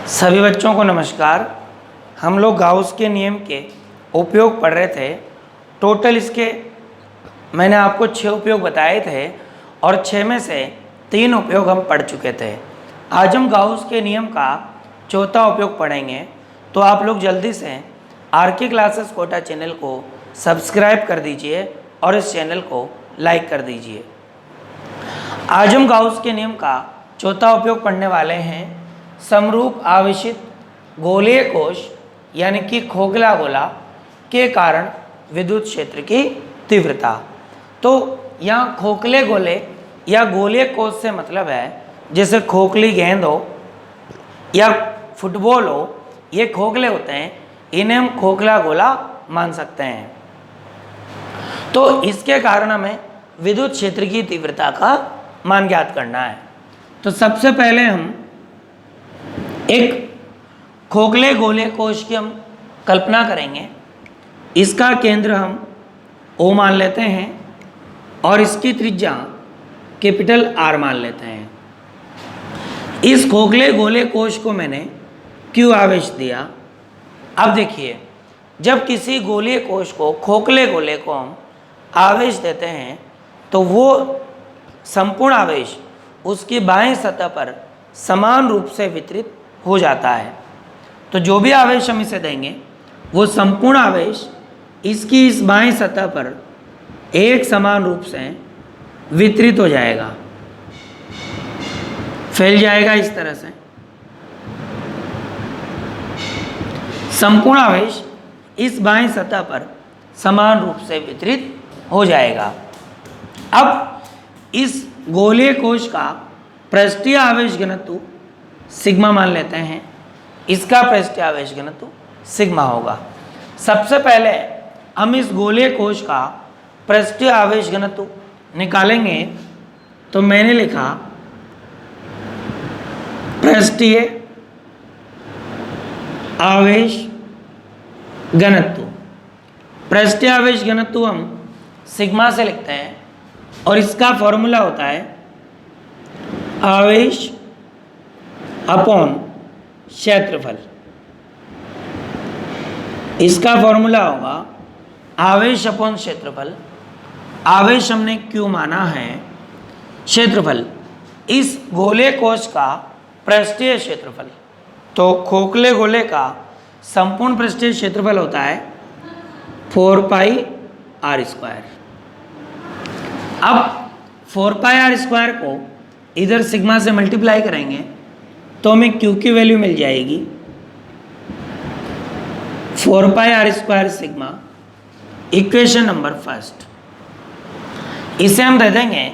सभी बच्चों को नमस्कार। हम लोग गाउस के नियम के उपयोग पढ़ रहे थे। टोटल इसके मैंने आपको 6 उपयोग बताए थे और 6 में से 3 उपयोग हम पढ़ चुके थे। आज हम गाउस के नियम का चौथा उपयोग पढ़ेंगे। तो आप लोग जल्दी से आर.के. क्लासेस कोटा चैनल को सब्सक्राइब कर दीजिए और इस चैनल को लाइक कर दीजिए। आज हम गाउस के नियम का चौथा उपयोग पढ़ने वाले हैं। समरूप आवेशित गोलीय कोश यानी कि खोखला गोला के कारण विद्युत क्षेत्र की तीव्रता। तो यहाँ खोखले गोले या गोलीय कोश से मतलब है जैसे खोखली गेंद हो या फुटबॉल हो, ये खोखले होते हैं, इन्हें हम खोखला गोला मान सकते हैं। तो इसके कारण हमें विद्युत क्षेत्र की तीव्रता का मान ज्ञात करना है। तो सबसे पहले हम एक खोखले गोलीय कोश की हम कल्पना करेंगे। इसका केंद्र हम O मान लेते हैं और इसकी त्रिज्या कैपिटल R मान लेते हैं। इस खोखले गोलीय कोश को मैंने Q आवेश दिया। अब देखिए, जब किसी गोलीय कोश को खोखले गोले को हम आवेश देते हैं तो वो संपूर्ण आवेश उसकी बाएं सतह पर समान रूप से वितरित हो जाता है। तो जो भी आवेश हम इसे देंगे वो संपूर्ण आवेश इसकी इस बाएं सतह पर एक समान रूप से वितरित हो जाएगा, फैल जाएगा। इस तरह से संपूर्ण आवेश इस बाएं सतह पर समान रूप से वितरित हो जाएगा। अब इस गोलीय कोश का पृष्ठीय आवेश घनत्व सिग्मा मान लेते हैं। इसका पृष्ठीय आवेश घनत्व सिग्मा होगा। सबसे पहले हम इस गोलीय कोश का पृष्ठीय आवेश घनत्व निकालेंगे। तो मैंने लिखा पृष्ठीय आवेश घनत्व। पृष्ठीय आवेश घनत्व हम सिग्मा से लिखते हैं और इसका फॉर्मूला होता है आवेश अपॉन क्षेत्रफल। इसका फॉर्मूला होगा आवेश अपॉन क्षेत्रफल। आवेश हमने Q माना है, क्षेत्रफल इस गोलीय कोश का पृष्ठीय क्षेत्रफल। तो खोखले गोले का संपूर्ण पृष्ठीय क्षेत्रफल होता है 4πr²। अब 4πr² को इधर सिग्मा से मल्टीप्लाई करेंगे तो हमें Q की वैल्यू मिल जाएगी 4πr² sigma, equation number first. इसे हम दे देंगे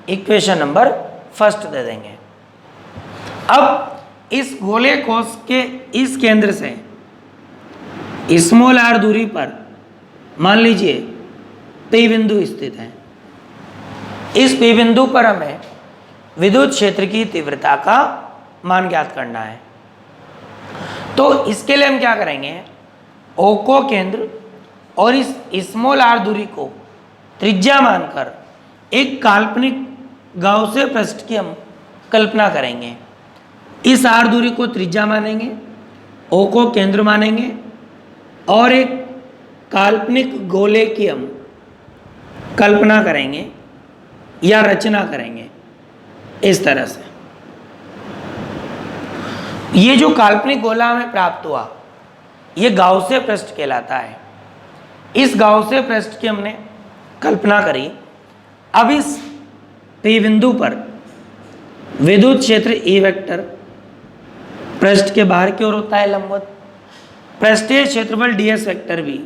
इक्वेशन नंबर फर्स्ट दे देंगे। अब इस गोलीय कोश के इस केंद्र से स्मॉल r दूरी पर मान लीजिए P बिंदु स्थित है। इस P बिंदु पर हमें विद्युत क्षेत्र की तीव्रता का मान ज्ञात करना है। तो इसके लिए हम क्या करेंगे, O को केंद्र और इस स्मॉल r दूरी को त्रिज्या मानकर एक काल्पनिक गाउसीय पृष्ठ की हम कल्पना करेंगे। इस r दूरी को त्रिज्या मानेंगे, O को केंद्र मानेंगे और एक काल्पनिक गोले की हम कल्पना करेंगे या रचना करेंगे इस तरह से। ये जो काल्पनिक गोला हमें प्राप्त हुआ ये गाउसीय पृष्ठ कहलाता है। इस गाउसीय पृष्ठ की हमने कल्पना करी। अब इस P बिंदु पर विद्युत क्षेत्र E वेक्टर पृष्ठ के बाहर की ओर होता है लंबवत। पृष्ठीय क्षेत्रफल ds वेक्टर भी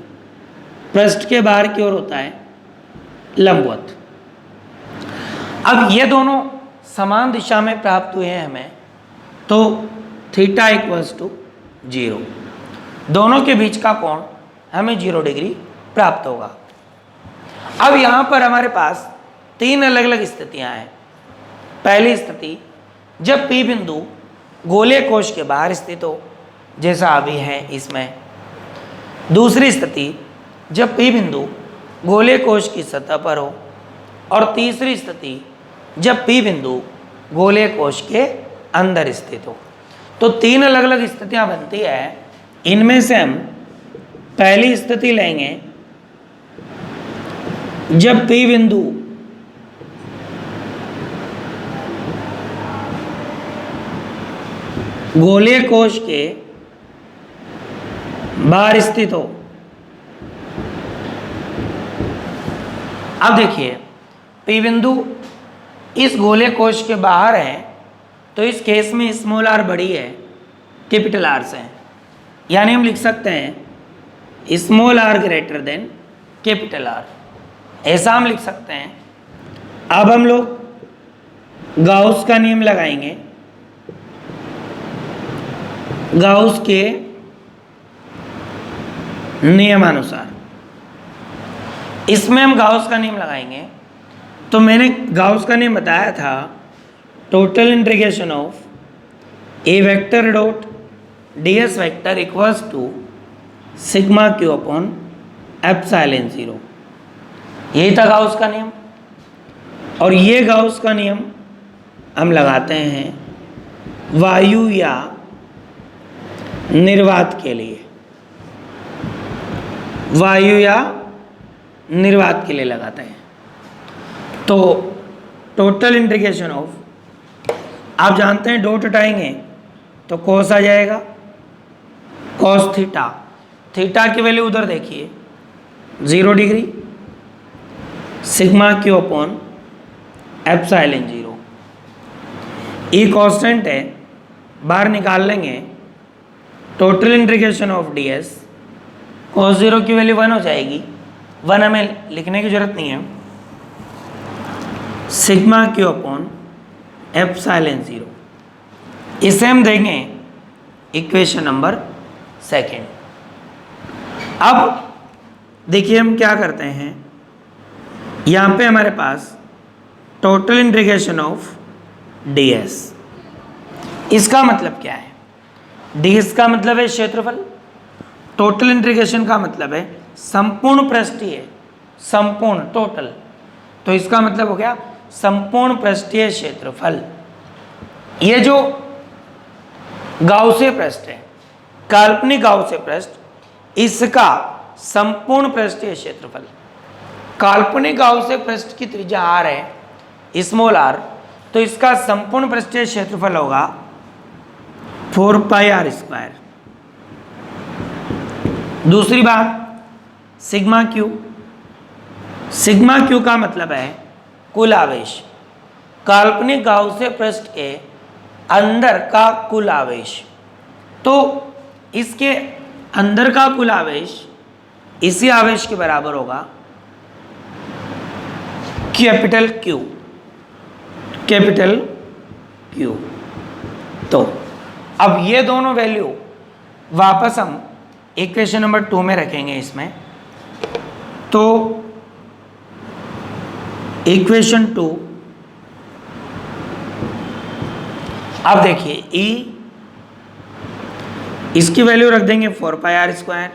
पृष्ठ के बाहर की ओर होता है लंबवत। अब ये दोनों समान दिशा में प्राप्त हुए हैं हमें, तो थीटा = 0। दोनों के बीच का कोण हमें 0 डिग्री प्राप्त होगा। अब यहाँ पर हमारे पास 3 अलग अलग स्थितियाँ हैं। पहली स्थिति, जब P बिंदु गोलीय कोश के बाहर स्थित हो, जैसा अभी है इसमें। दूसरी स्थिति, जब P बिंदु गोलीय कोश की सतह पर हो। और तीसरी स्थिति, जब P बिंदु गोलीय कोश के अंदर स्थित हो। तो 3 अलग अलग स्थितियां बनती है। इनमें से हम पहली स्थिति लेंगे जब P बिंदु गोलीय कोश के बाहर स्थित हो। अब देखिए P बिंदु इस गोलीय कोश के बाहर है, तो इस केस में स्मॉल r बड़ी है कैपिटल R से, यानी हम लिख सकते हैं small r greater than capital R, ऐसा हम लिख सकते हैं। अब हम लोग गाउस का नियम लगाएंगे। गाउस के नियमानुसार इसमें हम गाउस का नियम लगाएंगे। तो मैंने गाउस का नियम बताया था, total integration of a vector dot ds vector equals to sigma Q upon epsilon 0। यही था गाउस का नियम। और ये गाउस का नियम हम लगाते हैं वायु या निर्वात के लिए, वायु या निर्वात के लिए लगाते हैं। तो टोटल इंटीग्रेशन ऑफ, आप जानते हैं डॉट हटाएंगे तो कॉस आ जाएगा, कॉस थीटा, थीटा की वैल्यू उधर देखिए 0 degree, sigma Q upon epsilon 0। ई कांस्टेंट है, बाहर निकाल लेंगे। Total integration of ds, cos 0 की वैल्यू 1 हो जाएगी, 1 हमें लिखने की जरूरत नहीं है, सिग्मा क्यू अपॉन एप्सिलॉन 0। इसे हम देंगे इक्वेशन नंबर 2। अब देखिए हम क्या करते हैं, यहाँ पे हमारे पास टोटल इंटीग्रेशन ऑफ ds, इसका मतलब क्या है? ds का मतलब है क्षेत्रफल, टोटल इंटीग्रेशन का मतलब है संपूर्ण पृष्ठीय, संपूर्ण टोटल, तो इसका मतलब हो गया संपूर्ण पृष्ठीय क्षेत्रफल। ये जो गाउसीय पृष्ठ है, काल्पनिक गाउसीय पृष्ठ, इसका संपूर्ण पृष्ठीय क्षेत्रफल, काल्पनिक गाउसीय पृष्ठ की त्रिज्या r है स्मॉल r, तो इसका संपूर्ण पृष्ठीय क्षेत्रफल होगा 4πr²। दूसरी बात सिग्मा क्यू, सिग्मा क्यू का मतलब है कुल आवेश, काल्पनिक गाउसीय पृष्ठ के अंदर का कुल आवेश। तो इसके अंदर का कुल आवेश इसी आवेश के बराबर होगा कैपिटल Q, कैपिटल Q। तो अब ये दोनों वैल्यू वापस हम इक्वेशन नंबर 2 में रखेंगे इसमें। तो इक्वेशन 2, अब देखिए E, इसकी वैल्यू रख देंगे 4πr²,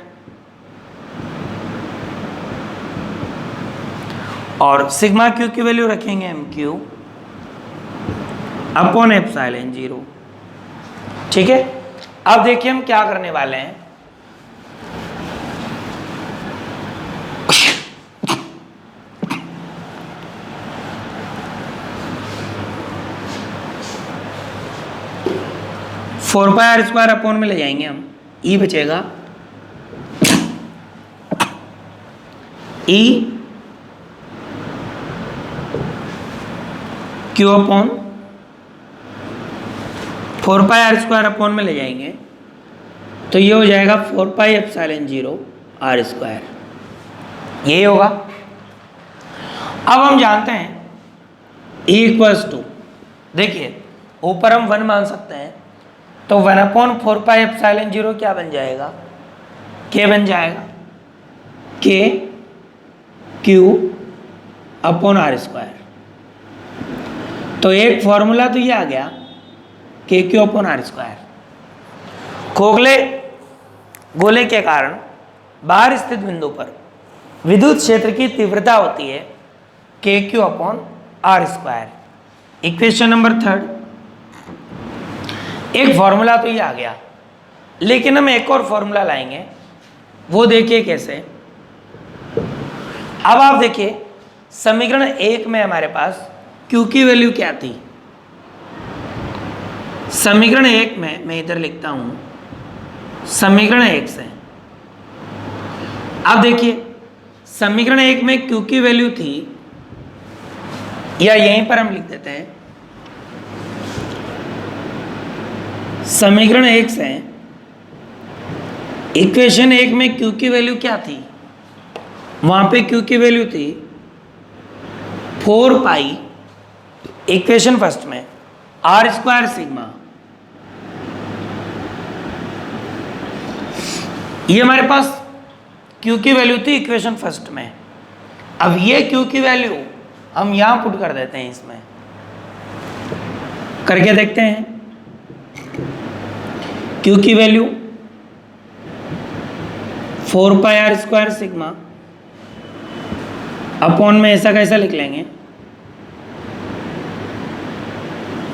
और सिग्मा क्यू की वैल्यू रखेंगे हम Q अपॉन एप्सिलॉन 0। ठीक है, अब देखिए हम क्या करने वाले हैं। Four pi R square upon में ले जाएंगे हम, ई बचेगा, E Q upon 4 pi R square upon में ले जाएंगे तो ये हो जाएगा 4 पाई एप्सिलॉन 0 आर स्क्वायर, यही होगा। अब हम जानते हैं E इक्वल्स टू, देखिए ऊपर हम 1 मान सकते हैं, तो 1/4 पाई एप्सिलॉन 0 क्या बन जाएगा, K बन जाएगा, K Q upon R square. तो एक फॉर्मूला तो ये आ गया K Q upon R square. खोखले गोले के कारण बाहर स्थित बिंदु पर विद्युत क्षेत्र की तीव्रता होती है K Q upon R square. Equation number 3, एक फॉर्मूला तो ये आ गया, लेकिन हम एक और फॉर्मूला लाएंगे, वो देखिए कैसे। अब आप देखिए समीकरण 1 में हमारे पास Q की वैल्यू क्या थी। समीकरण 1 में मैं इधर लिखता हूं समीकरण 1 से। अब देखिए समीकरण 1 में Q की वैल्यू थी, या यहीं पर हम लिख देते हैं समीकरण 1 से इक्वेशन 1 में Q की वैल्यू क्या थी। वहां पे Q की वैल्यू थी 4 पाई, इक्वेशन फर्स्ट में आर स्क्वायर सिग्मा। ये हमारे पास Q की वैल्यू थी इक्वेशन फर्स्ट में। अब ये Q की वैल्यू हम यहां पुट कर देते हैं, इसमें करके देखते हैं। Q की value 4 pi R square sigma upon में ऐसा कैसा लिख लेंगे,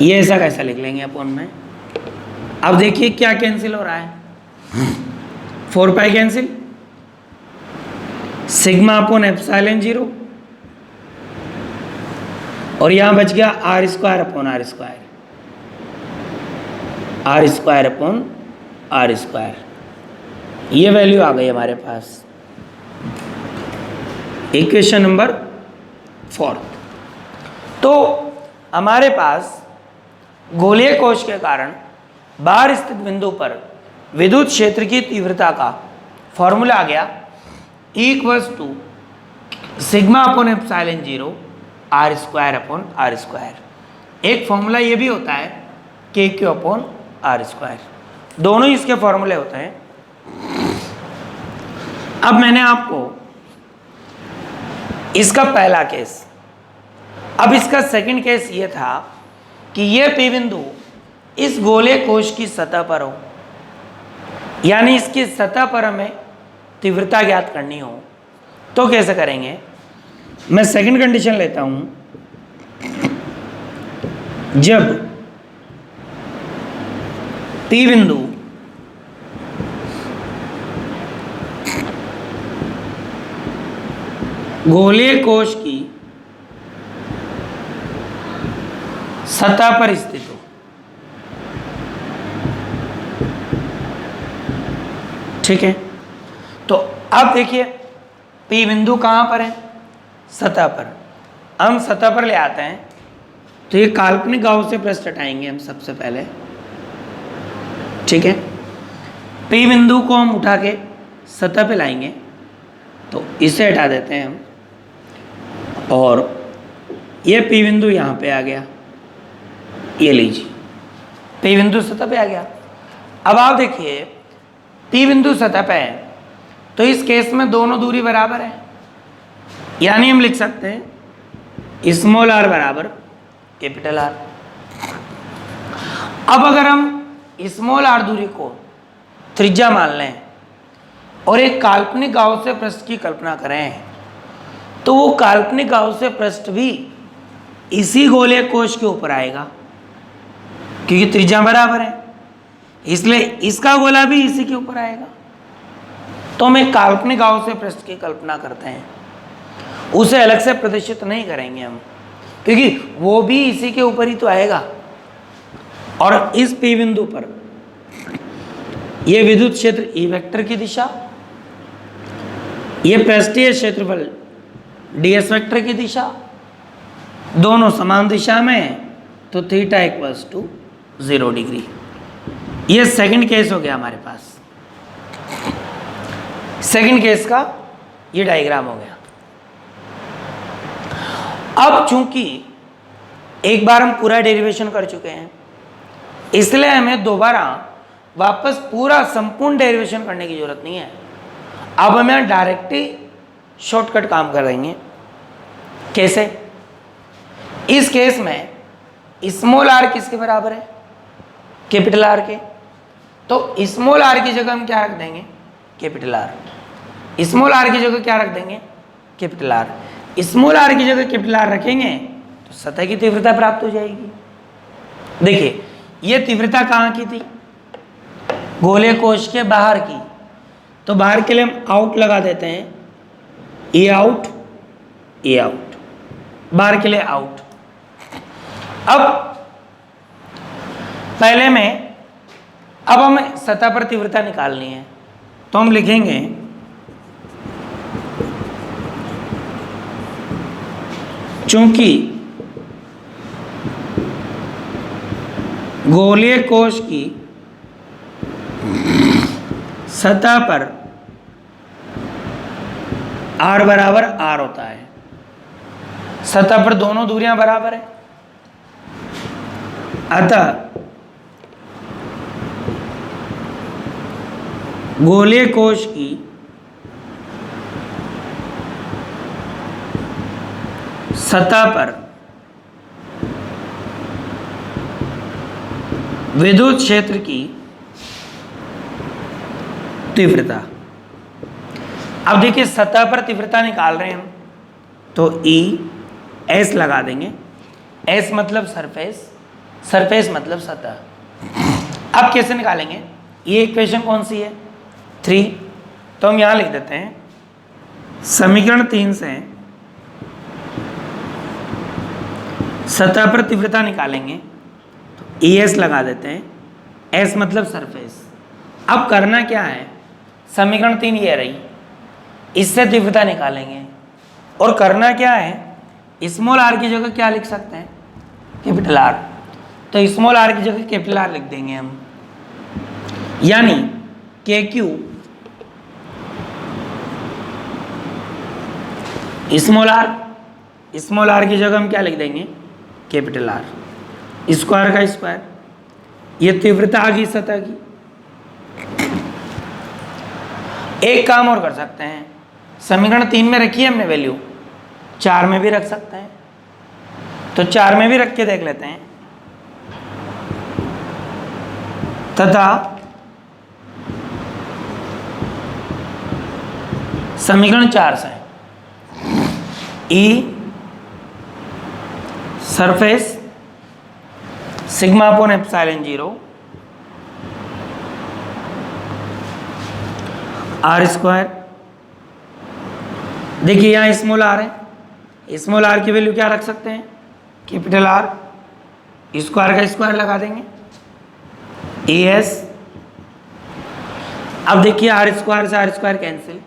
ये ऐसा कैसा लिख लेंगे अपॉन में। अब देखिए क्या कैंसिल हो रहा है, 4 pi cancel, sigma upon epsilon 0, और यहां बच गया R square upon R square, R square upon R square. ये वैल्यू आ गई हमारे पास इक्वेशन नंबर 4। तो हमारे पास गोलीय कोश के कारण बाहर स्थित बिंदु पर विद्युत क्षेत्र की तीव्रता का फॉर्मूला आ गया, equals to sigma upon epsilon 0 R square upon R square. एक फॉर्मूला ये भी होता है के क्यू अपॉन आर स्क्वायर, दोनों ही इसके फॉर्मूले होते हैं। अब मैंने आपको इसका पहला केस, अब इसका सेकंड केस ये था कि ये पी बिंदु इस गोले कोश की सतह पर हो, यानी इसकी सतह पर हमें तीव्रता ज्ञात करनी हो, तो कैसे करेंगे। मैं सेकंड कंडीशन लेता हूं, जब पी बिंदु गोलीय कोश की सतह पर स्थित हो। ठीक है, तो अब देखिए पी बिंदु कहां पर है, सतह पर। हम सतह पर ले आते हैं, तो ये काल्पनिक गाउस पृष्ठ हटाएंगे हम सबसे पहले। ठीक है, पी बिंदु को हम उठा के सतह पे लाएंगे, तो इसे हटा देते हैं हम, और ये पी बिंदु यहाँ पे आ गया, ये लीजिए पी बिंदु सतह पे आ गया। अब आप देखिए पी बिंदु सतह पे है, तो इस केस में दोनों दूरी बराबर है, यानी हम लिख सकते हैं स्मॉल आर बराबर कैपिटल आर। अब अगर हम स्मॉल आर दूरी को त्रिज्या मान लें और एक काल्पनिक गाउसीय पृष्ठ की कल्पना करें, तो वो काल्पनिक गाउसीय पृष्ठ भी इसी गोलीय कोश के ऊपर आएगा, क्योंकि त्रिज्या बराबर है, इसलिए इसका गोला भी इसी के ऊपर आएगा। तो हम एक काल्पनिक गाउसीय पृष्ठ की कल्पना करते हैं, उसे अलग से प्रदर्शित नहीं करेंगे हम, क्योंकि वो भी इसी के ऊपर ही तो आएगा। और इस पी बिंदु पर ये विद्युत क्षेत्र ई वेक्टर की दिशा, ये पृष्ठीय क्षेत्रफल ds वेक्टर की दिशा, दोनों समान दिशा में है, तो थीटा इक्वल्स टू 0 डिग्री। ये सेकंड केस हो गया हमारे पास, सेकंड केस का ये डायग्राम हो गया। अब चूंकि एक बार हम पूरा डेरिवेशन कर चुके हैं, इसलिए हमें दोबारा वापस पूरा संपूर्ण डेरिवेशन करने की जरूरत नहीं है। अब हमें डायरेक्ट ही शॉर्टकट काम कर देंगे। कैसे? इस केस में स्मॉल आर किसके बराबर है, कैपिटल आर के, तो स्मॉल आर की जगह हम क्या रख देंगे, कैपिटल आर। स्मॉल आर की जगह क्या रख देंगे, कैपिटल आर। स्मॉल आर की जगह कैपिटल आर रखेंगे तो सतह की तीव्रता प्राप्त हो जाएगी। देखिए ये तीव्रता कहाँ की थी? गोलीय कोश के बाहर की। तो बाहर के लिए हम आउट लगा देते हैं, ए आउट, ए आउट, बाहर के लिए आउट। अब पहले में, अब हमें सतह पर तीव्रता निकालनी है, तो हम लिखेंगे चूंकि गोलीय कोश की सतह पर r बराबर r होता है, सतह पर दोनों दूरियां बराबर है, अतः गोलीय कोश की सतह पर विद्युत क्षेत्र की तीव्रता। अब देखिए सतह पर तीव्रता निकाल रहे हैं हम, तो ई एस लगा देंगे, एस मतलब सरफेस, सरफेस मतलब सतह। अब कैसे निकालेंगे? ये इक्वेशन कौन सी है? 3। तो हम यहां लिख देते हैं, समीकरण 3 से सतह पर तीव्रता निकालेंगे, तो ई एस लगा देते हैं, एस मतलब सरफेस। अब करना क्या है? समीकरण 3 ये रही, इससे तीव्रता निकालेंगे, और करना क्या है? स्मॉल आर की जगह क्या लिख सकते हैं? Capital are. तो स्मॉल आर की जगह कैपिटल आर लिख देंगे हम, यानी के क्यू स्मॉल आर की जगह हम क्या लिख देंगे? कैपिटल आर, स्क्वायर का स्क्वायर। ये तीव्रता आ गई सतह की। एक काम और कर सकते हैं, समीकरण 3 में रखी है हमने वैल्यू, 4 में भी रख सकते हैं, तो 4 में भी रख के देख लेते हैं। तथा समीकरण 4 से E surface sigma upon epsilon 0 R square. देखिए यहाँ स्मॉल आर है, स्मॉल आर की वैल्यू क्या रख सकते हैं? कैपिटल आर, स्क्वायर का स्क्वायर लगा देंगे, ए एस। अब देखिए आर स्क्वायर से आर स्क्वायर कैंसिल,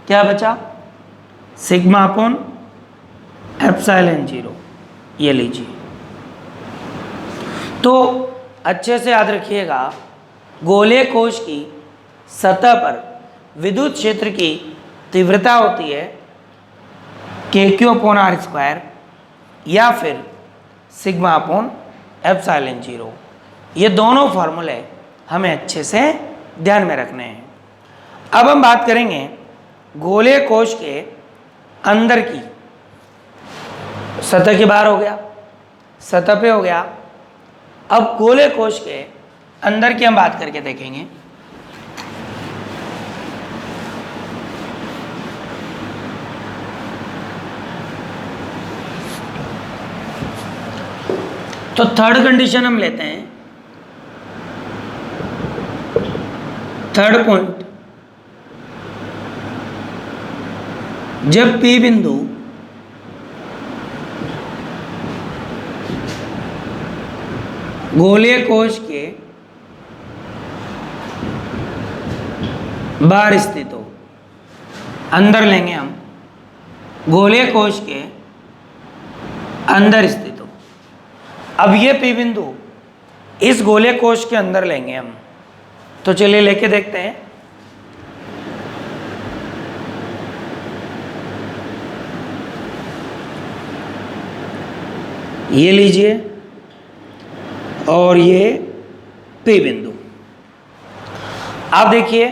क्या बचा? सिग्मा अपॉन एप्सिलॉन 0, ये लीजिए। तो अच्छे से याद रखिएगा, गोलीय कोश की सतह पर विद्युत क्षेत्र की तीव्रता होती है के क्यू अपॉन आर स्क्वायर या फिर सिग्मा अपॉन एप्सिलॉन 0। ये दोनों फॉर्मूले हमें अच्छे से ध्यान में रखने हैं। अब हम बात करेंगे गोलीय कोश के अंदर की, सतह के बाहर हो गया, सतह पे हो गया। अब गोलीय कोश के अंदर की हम बात करके देखेंगे। तो थर्ड कंडीशन हम लेते हैं, थर्ड पॉइंट, जब P बिंदु गोलीय कोश के बाहर स्थित हो, अंदर लेंगे हम, गोलीय कोश के अंदर स्थित हो। अब ये P बिंदु इस गोलीय कोश के अंदर लेंगे हम, तो चलिए लेके देखते हैं। ये लीजिए और ये P बिंदु। आप देखिए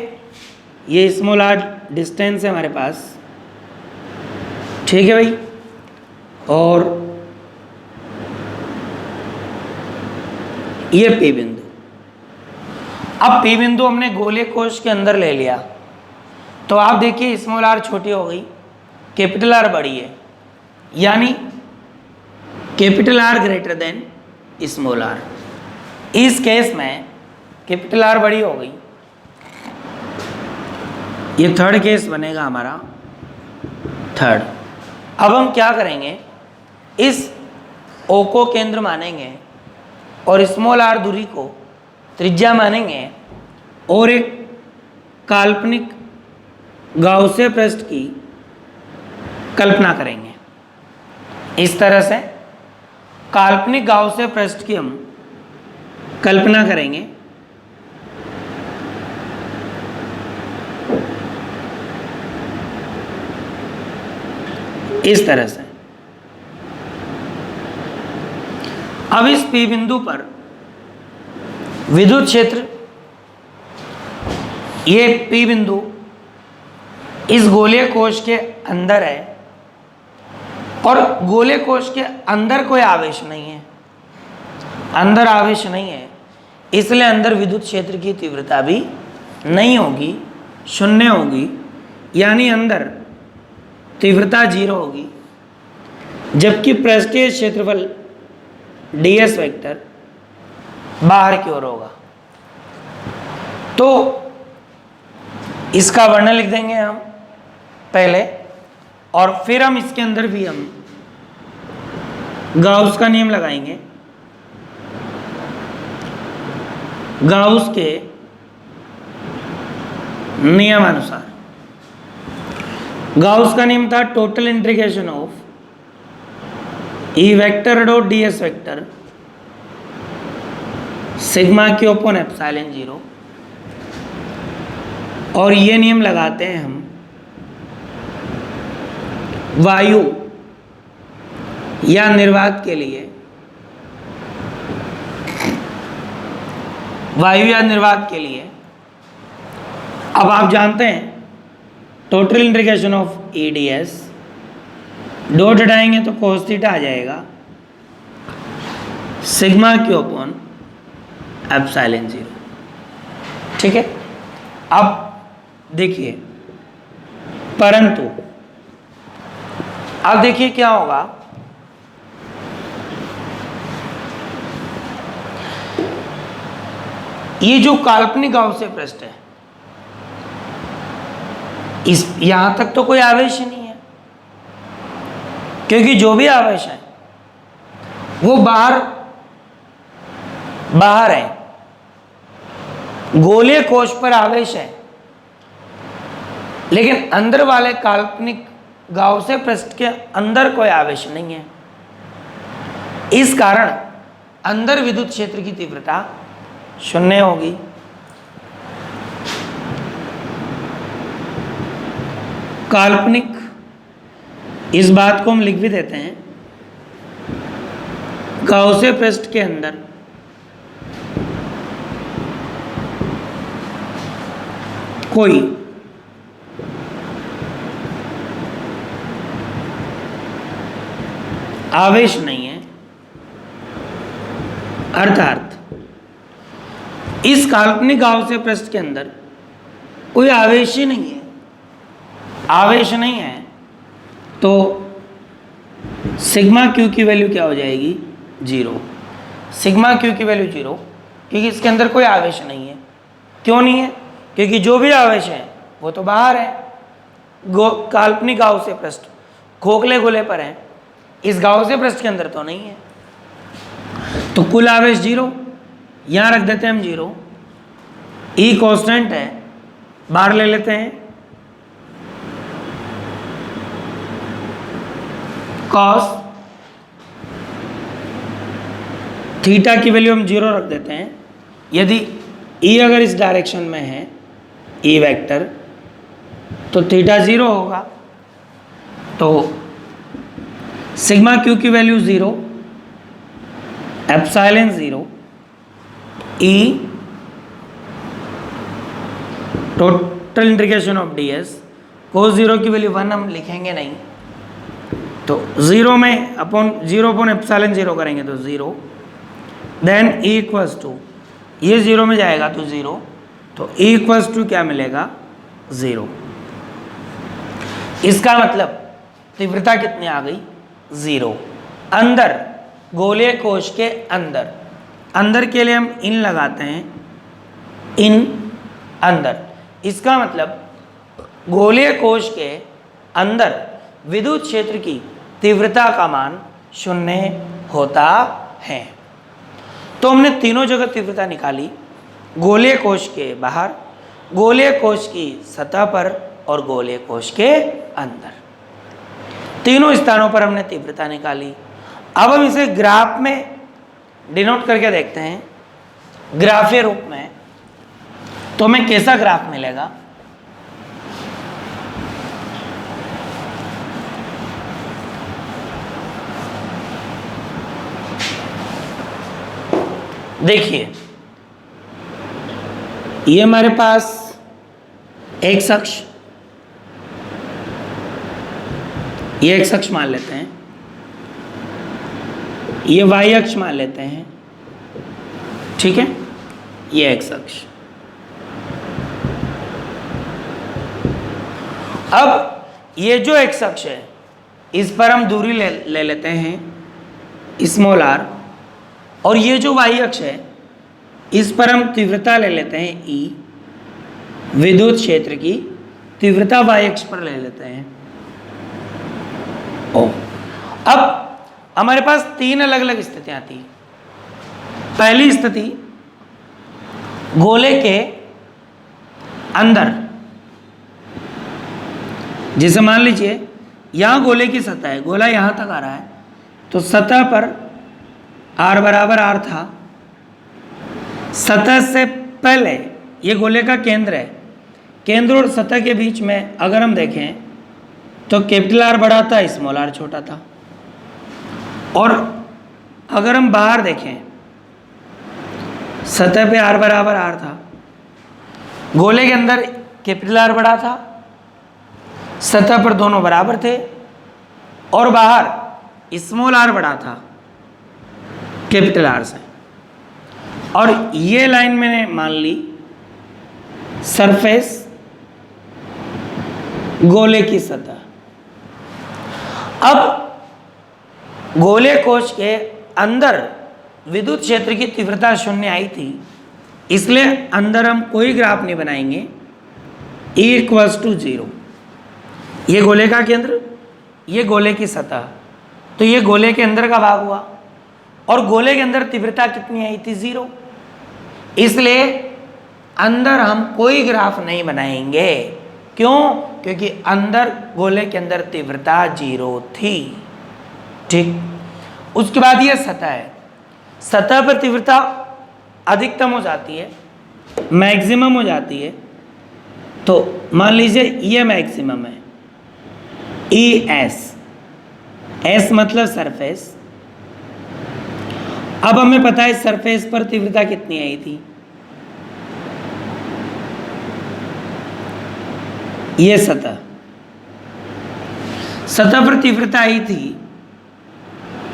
ये स्मॉल आर डिस्टेंस है हमारे पास, ठीक है भाई, और ये P बिंदु। अब P बिंदु हमने गोलीय कोश के अंदर ले लिया, तो आप देखिए स्मॉल आर छोटी हो गई, कैपिटल आर बड़ी है, यानी capital R greater than small R. इस केस में कैपिटल आर बड़ी हो गई, ये थर्ड केस बनेगा हमारा थर्ड। अब हम क्या करेंगे, इस ओ को केंद्र मानेंगे और स्मॉल आर दूरी को त्रिज्या मानेंगे और एक काल्पनिक गाउसियन पृष्ठ की कल्पना करेंगे। इस तरह से काल्पनिक गाउसियन पृष्ठ की हम कल्पना करेंगे। इस तरह से अब इस P बिंदु पर विद्युत क्षेत्र, ये P बिंदु इस गोलीय कोश के अंदर है और गोलीय कोश के अंदर कोई आवेश नहीं है, अंदर आवेश नहीं है, इसलिए अंदर विद्युत क्षेत्र की तीव्रता भी नहीं होगी, शून्य होगी, यानी अंदर तीव्रता 0 होगी, जबकि पृष्ठीय क्षेत्रफल ds वेक्टर बाहर की ओर होगा। तो इसका वर्णन लिख देंगे हम पहले, और फिर हम इसके अंदर भी हम गाउस का नियम लगाएंगे। गाउस के नियमानुसार, गाउस का नियम था total integration of E vector dot ds vector sigma Q upon epsilon 0, और ये नियम लगाते हैं हम वायु या निर्वात के लिए, वायु या निर्वात के लिए। अब आप जानते हैं total integration of E ds, dot हटाएंगे तो cos थीटा आ जाएगा सिग्मा क्यू अपॉन एप्सिलॉन 0। ठीक है, अब देखिए, परंतु अब देखिए क्या होगा, ये जो काल्पनिक गाउसियन पृष्ठ है, इस यहां तक तो कोई आवेश ही नहीं है, क्योंकि जो भी आवेश है वो बाहर है, गोलीय कोश पर आवेश है, लेकिन अंदर वाले काल्पनिक गाउसियन पृष्ठ के अंदर कोई आवेश नहीं है। इस कारण अंदर विद्युत क्षेत्र की तीव्रता 0 होगी। काल्पनिक, इस बात को हम लिख भी देते हैं, गाउसियन पृष्ठ के अंदर कोई आवेश नहीं है, अर्थात इस काल्पनिक गाउसियन पृष्ठ के अंदर कोई आवेश ही नहीं है, आवेश नहीं है, तो सिग्मा क्यू की वैल्यू क्या हो जाएगी, 0। सिग्मा क्यू की वैल्यू 0, क्योंकि इसके अंदर कोई आवेश नहीं है। क्यों नहीं है? क्योंकि जो भी आवेश है वो तो बाहर है, काल्पनिक गाउसियन पृष्ठ खोखले गोले पर है, इस गाउसियन पृष्ठ के अंदर तो नहीं है, तो कुल आवेश 0, यहां रख देते हैं हम 0। ई कांस्टेंट है, बाहर ले लेते हैं, कॉस थीटा की वैल्यू हम 0 रख देते हैं। यदि ई अगर इस डायरेक्शन में है, ई वेक्टर, तो थीटा 0 होगा, तो सिग्मा क्यू की value 0, epsilon 0, E total integration of ds, cos 0 की वैल्यू 1 हम लिखेंगे नहीं, तो 0 में अपॉन 0 अपॉन एप्सिलॉन 0 करेंगे तो 0, देन ई इक्वल्स टू, ये 0 में जाएगा तो 0, तो ई इक्वल्स टू क्या मिलेगा, 0। इसका मतलब तीव्रता कितनी आ गई, 0, अंदर गोलीय कोश के अंदर, अंदर के लिए हम इन लगाते हैं, इन अंदर। इसका मतलब गोलीय कोश के अंदर विद्युत क्षेत्र की तीव्रता का मान 0 होता है। तो हमने तीनों जगह तीव्रता निकाली, गोलीय कोश के बाहर, गोलीय कोश की सतह पर और गोलीय कोश के अंदर। तीनों स्थानों पर हमने तीव्रता निकाली। अब हम इसे ग्राफ में डिनोट करके देखते हैं, ग्राफीय रूप में। तो हमें कैसा ग्राफ मिलेगा? देखिए, ये हमारे पास एक्स अक्ष, ये एक्स अक्ष मान लेते हैं, ये वाई अक्ष मान लेते हैं, ठीक है, ये एक्स अक्ष। अब ये जो एक्स अक्ष है, इस पर हम दूरी ले लेते हैं स्मॉल आर, और ये जो वाई अक्ष है, इस पर हम तीव्रता ले लेते हैं ई, विद्युत क्षेत्र की तीव्रता वाई अक्ष पर ले लेते हैं ओ। अब हमारे पास तीन अलग अलग स्थितियां थी। पहली स्थिति, गोले के अंदर, जैसे मान लीजिए यहां गोले की सतह है, गोला यहां तक आ रहा है, तो सतह पर r बराबर r था। सतह से पहले ये गोले का केंद्र है, केंद्र और सतह के बीच में अगर हम देखें तो कैपिटल R बड़ा था, स्मॉल r छोटा था। और अगर हम बाहर देखें, सतह पे r बराबर r था, गोले के अंदर कैपिटल R बड़ा था, सतह पर दोनों बराबर थे, और बाहर स्मॉल r बड़ा था कैपिटल R से। और ये लाइन मैंने मान ली सरफेस गोले की सतह। अब गोले कोश के अंदर विद्युत क्षेत्र की तीव्रता 0 आई थी, इसलिए अंदर हम कोई ग्राफ नहीं बनाएंगे। E = 0, ये गोले का केंद्र, ये गोले की सतह, तो ये गोले के अंदर का भाग हुआ। और गोले के अंदर तीव्रता कितनी आई थी? 0। इसलिए अंदर हम कोई ग्राफ नहीं बनाएंगे। क्यों? क्योंकि अंदर गोले के अंदर तीव्रता 0 थी। ठीक। उसके बाद ये सतह है, सतह पर तीव्रता अधिकतम हो जाती है, मैक्सिमम हो जाती है। तो मान लीजिए ये मैक्सिमम है, ES, S मतलब सरफेस। अब हमें पता है सरफेस पर तीव्रता कितनी आई थी, ये सतह पर तीव्रता आई थी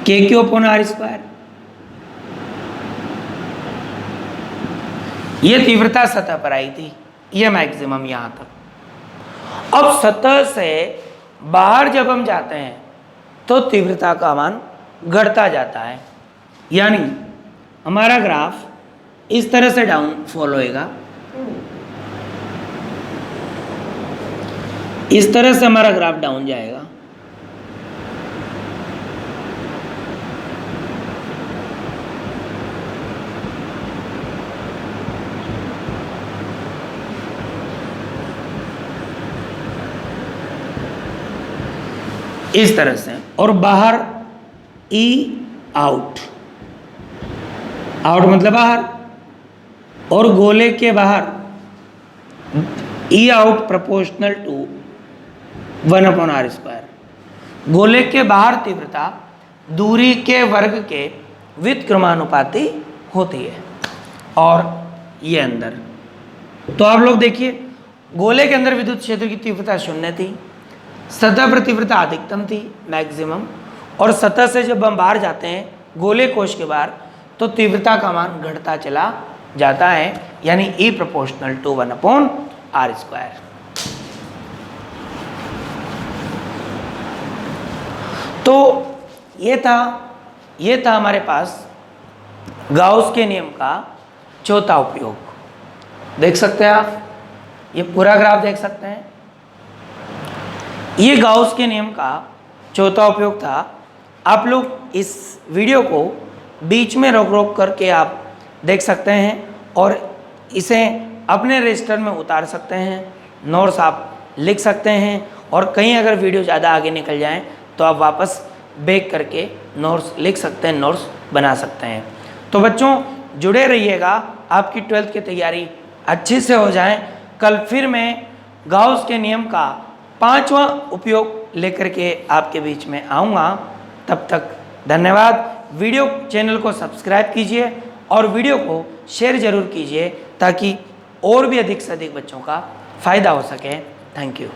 KQ/R²। ये तीव्रता सतह पर आई थी, ये मैक्सिमम यहां तक। अब सतह से बाहर जब हम जाते हैं तो तीव्रता का मान घटता जाता है, यानी हमारा ग्राफ इस तरह से डाउन फॉल होएगा। इस तरह से हमारा ग्राफ डाउन जाएगा। इस तरह से, और बाहर E आउट, आउट मतलब बाहर, और गोले के बाहर E out proportional to 1/r²। गोले के बाहर तीव्रता दूरी के वर्ग के व्युत्क्रमानुपाती होती है, और ये अंदर। तो आप लोग देखिए, गोले के अंदर विद्युत क्षेत्र की तीव्रता 0 थी, सतह पर तीव्रता अधिकतम थी, मैक्सिमम, और सतह से जब हम बाहर जाते हैं गोले कोश के बाहर, तो तीव्रता का मान घटता चला जाता है, यानी E = 1/r²। तो ये था हमारे पास गाउस के नियम का चौथा उपयोग। देख सकते हैं आप, ये पूरा ग्राफ देख सकते हैं। ये गाउस के नियम का चौथा उपयोग था। आप लोग इस वीडियो को बीच में रोक रोक करके आप देख सकते हैं और इसे अपने रजिस्टर में उतार सकते हैं, नोट्स आप लिख सकते हैं, और कहीं अगर वीडियो ज़्यादा आगे निकल जाए तो आप वापस बैक करके नोट्स लिख सकते हैं, नोट्स बना सकते हैं। तो बच्चों जुड़े रहिएगा, आपकी 12th की तैयारी अच्छे से हो जाए। कल फिर मैं गाउस के नियम का 5वां उपयोग लेकर के आपके बीच में आऊँगा। तब तक धन्यवाद। वीडियो चैनल को सब्सक्राइब कीजिए और वीडियो को शेयर जरूर कीजिए ताकि और भी अधिक से अधिक बच्चों का फ़ायदा हो सके। Thank you.